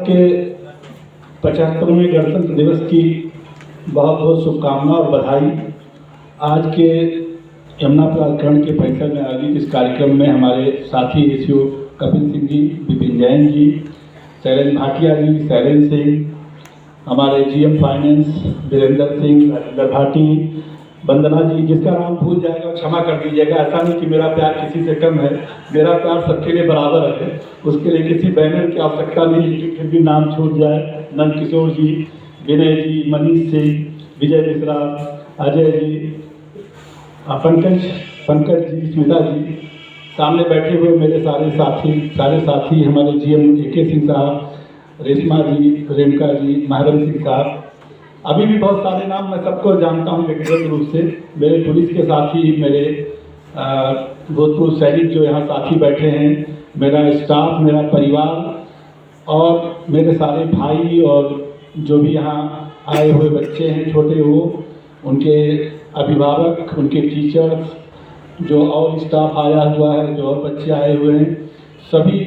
के 75वें गणतंत्र दिवस की बहुत बहुत शुभकामना और बधाई। आज के यमुना प्राधिकरण के परिसर में आयोजित इस कार्यक्रम में हमारे साथी एसीओ कपिल सिंह जी, विपिन जैन जी, शैलेंद्र भाटिया जी, शैलेंद्र सिंह, हमारे जीएम फाइनेंस वीरेंद्र सिंह, राजेंद्र भाटी, वंदना जी, जिसका नाम भूल जाएगा क्षमा कर दीजिएगा। ऐसा नहीं कि मेरा प्यार किसी से कम है, मेरा प्यार सबके लिए बराबर है। उसके लिए किसी बैनर की आवश्यकता नहीं है कि फिर भी नाम छूट जाए। नंद किशोर जी, विनय जी, मनीष सिंह, विजय मिश्रा, अजय जी, पंकज जी, स्मिता जी, सामने बैठे हुए मेरे सारे साथी हमारे जीएम AK सिंह साहब, रेशमा जी, रेणुका जी, महरम सिंह साहब, अभी भी बहुत सारे नाम मैं सबको जानता हूँ व्यक्तिगत रूप से। मेरे पुलिस के साथी, मेरे भूतपूर्व सैनिक जो यहाँ साथी बैठे हैं, मेरा स्टाफ, मेरा परिवार और मेरे सारे भाई और जो भी यहाँ आए हुए बच्चे हैं, छोटे हो, उनके अभिभावक, उनके टीचर्स, जो और स्टाफ आया हुआ है, जो और बच्चे आए हुए हैं, सभी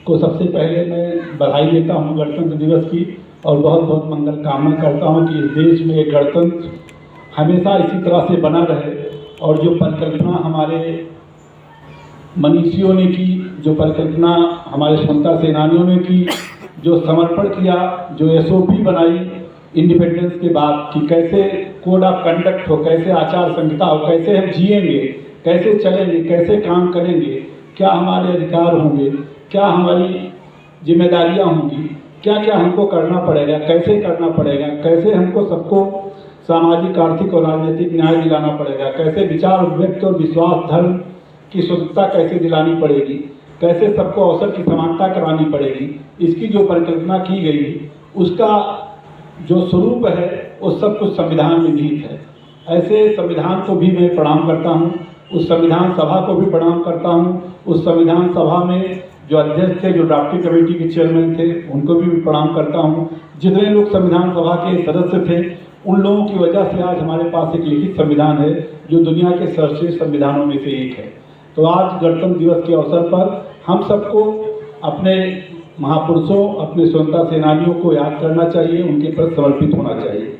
को सबसे पहले मैं बधाई देता हूँ गणतंत्र दिवस की और बहुत बहुत मंगल कामना करता हूँ कि इस देश में एक गणतंत्र हमेशा इसी तरह से बना रहे और जो परिकल्पना हमारे मनीषियों ने की, जो परिकल्पना हमारे स्वतंत्रता सेनानियों ने की, जो समर्पण किया, जो SOP बनाई इंडिपेंडेंस के बाद कि कैसे कोड ऑफ कंडक्ट हो, कैसे आचार संहिता हो, कैसे हम जिएंगे, कैसे चलेंगे, कैसे काम करेंगे, क्या हमारे अधिकार होंगे, क्या हमारी जिम्मेदारियां होंगी, क्या क्या हमको करना पड़ेगा, कैसे करना पड़ेगा, कैसे हमको सबको सामाजिक, आर्थिक और राजनीतिक न्याय दिलाना पड़ेगा, कैसे विचार, व्यक्त और विश्वास, धर्म की स्वतंत्रता कैसे दिलानी पड़ेगी, कैसे सबको अवसर की समानता करानी पड़ेगी, इसकी जो परिकल्पना की गई उसका जो स्वरूप है वो सब कुछ संविधान में निहित है। ऐसे संविधान को भी मैं प्रणाम करता हूँ, उस संविधान सभा को भी प्रणाम करता हूँ, उस संविधान सभा में जो अध्यक्ष थे, जो ड्राफ्टिंग कमेटी के चेयरमैन थे, उनको भी प्रणाम करता हूँ। जितने लोग संविधान सभा के सदस्य थे, उन लोगों की वजह से आज हमारे पास एक लिखित संविधान है जो दुनिया के सर्वश्रेष्ठ संविधानों में से एक है। तो आज गणतंत्र दिवस के अवसर पर हम सबको अपने महापुरुषों, अपने स्वतंत्रता सेनानियों को याद करना चाहिए, उनके प्रति समर्पित होना चाहिए।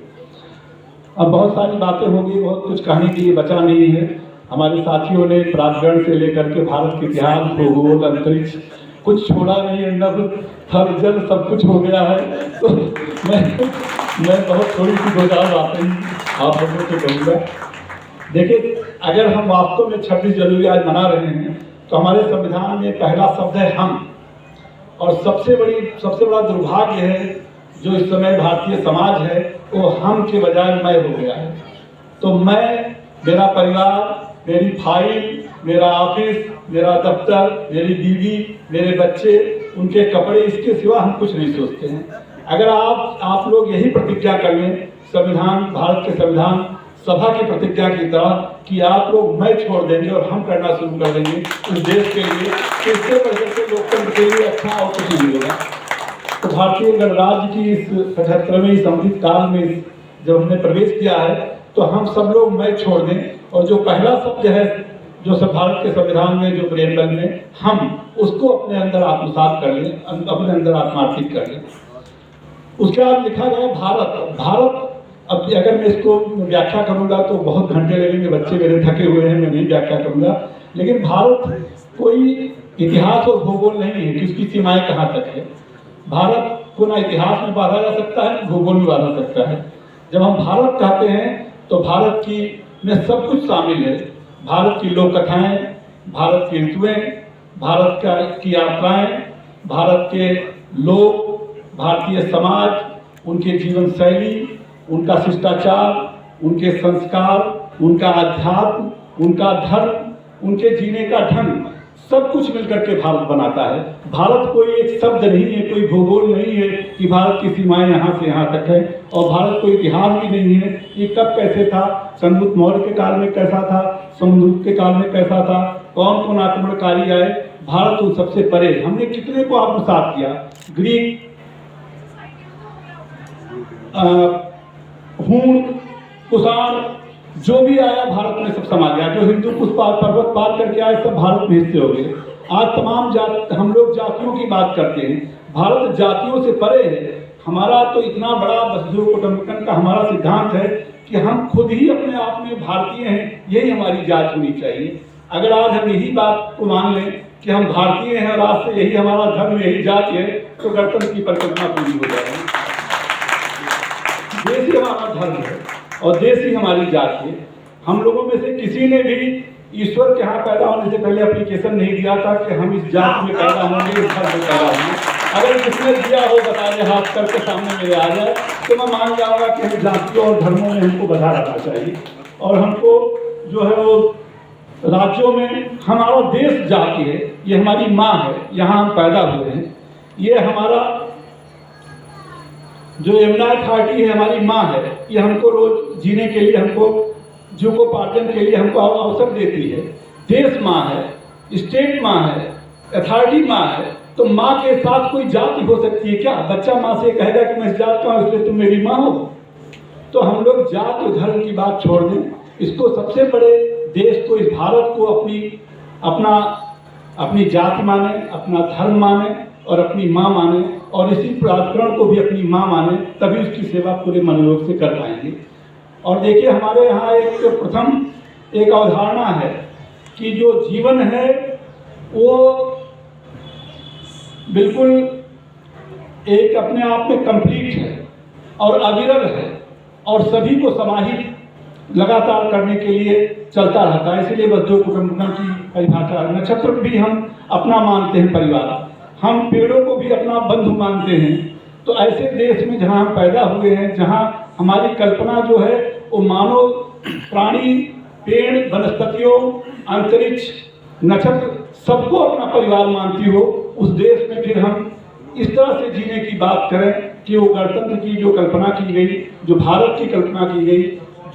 अब बहुत सारी बातें होंगी, बहुत कुछ कहने के लिए बचा नहीं है। हमारे साथियों ने प्राधिकरण से लेकर के भारत के इतिहास, भूगोल, अंतरिक्ष कुछ छोड़ा नहीं है, नभ, थल, जल सब कुछ हो गया है। तो मैं बहुत थोड़ी सी दो चार बातें आप लोगों से कहूँगा। देखिए, अगर हम वास्तव में 26 जनवरी आज मना रहे हैं तो हमारे संविधान में पहला शब्द है हम, और सबसे बड़ा दुर्भाग्य है जो इस समय भारतीय समाज है वो हम के बजाय मैं हो गया है। तो मैं, मेरा परिवार, मेरी फाइल, मेरा ऑफिस, मेरा दफ्तर, मेरी बीवी, मेरे बच्चे, उनके कपड़े, इसके सिवा हम कुछ नहीं सोचते हैं। अगर आप लोग यही प्रतिज्ञा कर लें संविधान, भारत के संविधान सभा की प्रतिज्ञा की तरह कि आप लोग मैं छोड़ देंगे और हम करना शुरू कर देंगे इस देश के लिए, इससे बढ़कर के लोकतंत्र के लिए अच्छा और कुछ नहीं होगा। तो भारतीय गणराज्य की इस 75वें समृद्ध काल में जब हमने प्रवेश किया है तो हम सब लोग मैं छोड़ दें और जो पहला शब्द है जो सब भारत के संविधान में, जो प्रेमबल में, हम उसको अपने अंदर आत्मसात कर लें, अपने अंदर आत्मार्थित कर लें। उसके बाद लिखा गया भारत। अब अगर मैं इसको व्याख्या करूंगा तो बहुत घंटे लगेंगे, बच्चे मेरे थके हुए हैं, मैं नहीं व्याख्या करूंगा। लेकिन भारत कोई इतिहास और भूगोल नहीं है कि उसकी सीमाएं कहाँ तक है। भारत को ना इतिहास में बांधा जा सकता है, ना भूगोल में बांधा सकता है। जब हम भारत कहते हैं तो भारत की में सब कुछ शामिल है। भारत की लोक कथाएं, भारत की ऋतुएं, भारत की यात्राएं, भारत के लोग, भारतीय समाज, उनके जीवन शैली, उनका शिष्टाचार, उनके संस्कार, उनका अध्यात्म, उनका धर्म, उनके जीने का ढंग, सब कुछ मिलकर के भारत बनाता है। भारत कोई एक शब्द नहीं है, कोई भूगोल नहीं है कि भारत की सीमाएं यहाँ से यहाँ तक है, और भारत कोई इतिहास भी नहीं है। ये कब कैसे था, चंद्रगुप्त मौर्य के काल में कैसा था, समुद्रगुप्त के काल में कैसा था, कौन कौन आक्रमणकारी आए, भारत उन सबसे परे। हमने कितने को आत्मसात किया, ग्रीक, हूण, कुषाण, जो भी आया भारत में सब समा गया। जो हिंदू कुछ पर्वत पार करके आए सब भारत में हिस्से हो गए। आज तमाम हम लोग जातियों की बात करते हैं, भारत जातियों से परे है। हमारा तो इतना बड़ा वसुधैव कुटुंबकम का हमारा सिद्धांत है कि हम खुद ही अपने आप में भारतीय हैं, यही हमारी जात होनी चाहिए। अगर आज हम यही बात को मान लें कि हम भारतीय हैं और आज से यही हमारा धर्म, यही जाति है, तो गणतंत्र की परिकल्पना पूरी हो जाएगी। देश ही हमारा धर्म है और देश ही हमारी जात है। हम लोगों में से किसी ने भी ईश्वर के यहाँ पैदा होने से पहले एप्लीकेशन नहीं दिया था कि हम इस जात में पैदा होंगे, इस धर्म में पैदा होंगे। अगर जिसने दिया हो बता दे, हाथ करके सामने मेरे आ जाए, तो मैं मान जाऊंगा कि हम जातियों और धर्मों में हमको बधा रखना चाहिए। और हमको जो है वो राज्यों में हमारा देश जाति है, ये हमारी माँ है, यहाँ हम पैदा हुए हैं। ये हमारा जो यमुना अथॉरिटी है हमारी माँ है, ये हमको रोज जीने के लिए, हमको जीवकोपार्जन के लिए हमको अवसर देती है। देश माँ है, स्टेट माँ है, अथॉरिटी माँ है, तो माँ के साथ कोई जाति हो सकती है क्या? बच्चा माँ से कहेगा कि मैं इस जात का हूँ इसलिए तुम मेरी माँ हो? तो हम लोग जात और धर्म की बात छोड़ दें, इसको सबसे बड़े देश को, इस भारत को अपनी जाति माने, अपना धर्म माने और अपनी माँ माने, और इसी प्राधिकरण को भी अपनी माँ माने, तभी उसकी सेवा पूरे मनोयोग से कर पाएंगे। और देखिए हमारे यहाँ एक अवधारणा है कि जो जीवन है वो बिल्कुल एक अपने आप में कंप्लीट है और अविरल है और सभी को समाहित लगातार करने के लिए चलता रहता है। इसीलिए वसुधैव कुटुंबकम की परिभाषा, नक्षत्र भी हम अपना मानते हैं परिवार, हम पेड़ों को भी अपना बंधु मानते हैं। तो ऐसे देश में जहाँ हम पैदा हुए हैं, जहाँ हमारी कल्पना जो है वो मानव, प्राणी, पेड़, वनस्पतियों, अंतरिक्ष, नक्षत्र सबको अपना परिवार मानती हो, उस देश में फिर हम इस तरह से जीने की बात करें कि वो गणतंत्र की जो कल्पना की गई, जो भारत की कल्पना की गई,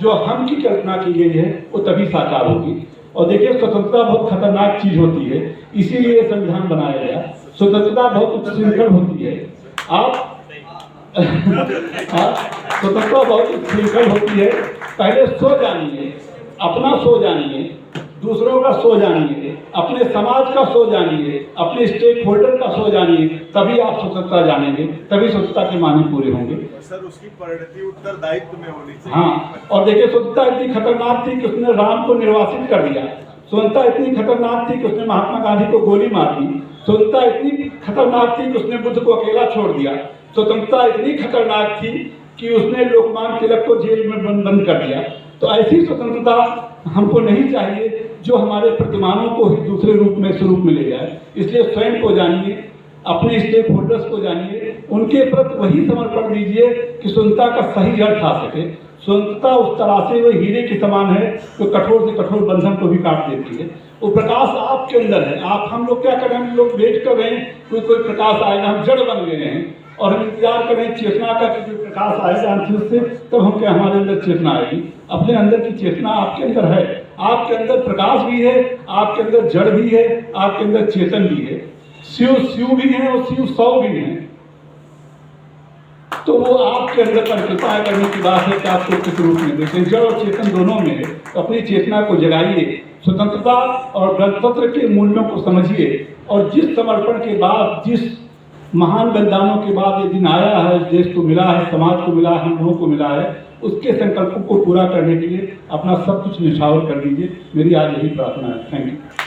जो हम की कल्पना की गई है, वो तभी साकार होगी। और देखिए स्वतंत्रता बहुत खतरनाक चीज होती है, इसीलिए संविधान बनाया गया। स्वतंत्रता बहुत उच्छृंखल होती है। स्वतंत्रता बहुत उच्छृंखल होती है। पहले सो जानिए, अपना सो जानिए, दूसरों का सो जानिए, अपने समाज का सो जानिए, अपने स्टेक होल्डर का सो जानिए, तभी आप स्वतंत्रता जानेंगे, तभी स्वतंत्रता के मानी पूरे होंगे। सर उसकी परिणति उत्तरदायित्व में होनी चाहिए। हाँ, और देखिए स्वतंत्रता इतनी खतरनाक थी कि उसने राम को निर्वासित कर दिया। स्वतंत्रता इतनी खतरनाक थी कि उसने महात्मा गांधी को गोली मार दी। स्वतंत्रता इतनी खतरनाक थी कि उसने बुद्ध को अकेला छोड़ दिया। स्वतंत्रता इतनी खतरनाक थी कि उसने लोकमान्य तिलक को जेल में बंद कर दिया। तो ऐसी स्वतंत्रता हमको नहीं चाहिए जो हमारे प्रतिमानों को ही दूसरे रूप में, स्वरूप में ले जाए। इसलिए स्वयं को जानिए, अपने स्टेक होल्डर्स को जानिए, उनके प्रति वही समर्पण दीजिए कि स्वतंत्रता का सही अर्थ आ सके। स्वतंत्रता उस तरासे हुए हीरे के समान है जो कठोर से कठोर बंधन को भी काट देती है। वो प्रकाश आपके अंदर है। हम लोग क्या कर रहे हैं? हम लोग वेट कर रहे हैं कोई प्रकाश आएगा, हम जड़ बन गए हैं और हम इंतजार कर रहे हैं चेतना का कि कोई प्रकाश आएगा अंतर से, तब हम क्या हमारे अंदर चेतना आएगी। अपने अंदर की चेतना आपके अंदर है, आपके अंदर प्रकाश भी है, आपके अंदर जड़ भी है, आपके अंदर चेतन भी है। शिव भी है और शिव सौ भी है। तो वो आपके अंदर परिकल्पना करने की बात है कि आपको किस रूप में देखें, जड़ और चेतन दोनों में है। तो अपनी चेतना को जगाइए, स्वतंत्रता और गणतंत्र के मूल्यों को समझिए, और जिस समर्पण के बाद, जिस महान बलिदानों के बाद ये दिन आया है, देश को मिला है, समाज को मिला है, हम लोगों को मिला है, उसके संकल्पों को पूरा करने के लिए अपना सब कुछ निछावर कर दीजिए। मेरी आज यही प्रार्थना है। Thank you.